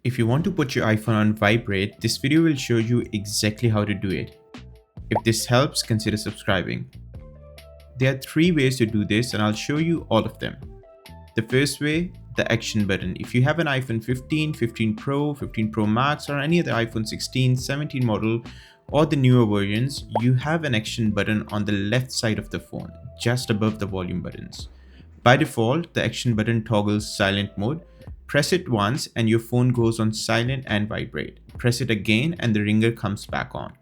If you want to put your iPhone on Vibrate, this video will show you exactly how to do it. If this helps, consider subscribing. There are 3 ways to do this and I'll show you all of them. The first way, the action button. If you have an iPhone 15, 15 Pro, 15 Pro Max or any other iPhone 16, 17 model or the newer versions, you have an action button on the left side of the phone, just above the volume buttons. By default, the action button toggles silent mode. Press it once and your phone goes on silent and vibrate. Press it again and the ringer comes back on.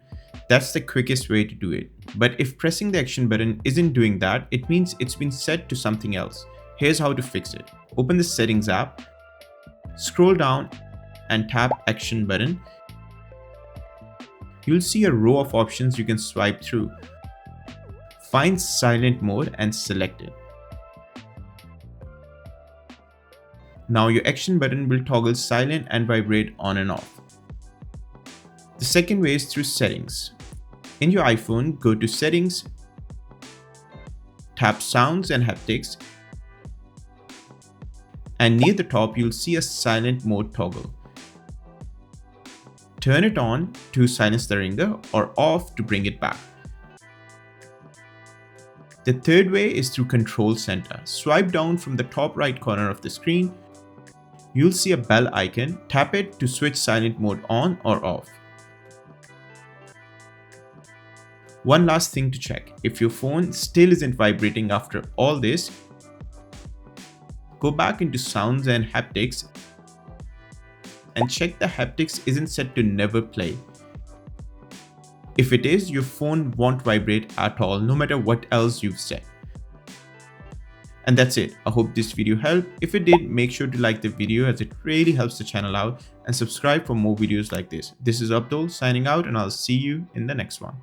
That's the quickest way to do it. But if pressing the action button isn't doing that, it means it's been set to something else. Here's how to fix it. Open the settings app, scroll down and tap action button. You'll see a row of options you can swipe through. Find silent mode and select it. Now your action button will toggle silent and vibrate on and off. The second way is through settings. In your iPhone, go to settings, tap sounds and haptics, and near the top you'll see a silent mode toggle. Turn it on to silence the ringer or off to bring it back. The third way is through control center. Swipe down from the top right corner of the screen. You'll see a bell icon. Tap it to switch silent mode on or off. One last thing to check. If your phone still isn't vibrating after all this, go back into sounds and haptics and check the haptics isn't set to never play. If it is, your phone won't vibrate at all, no matter what else you've set. And that's it. I hope this video helped. If it did, make sure to like the video as it really helps the channel out and subscribe for more videos like this. This is Abdul signing out and I'll see you in the next one.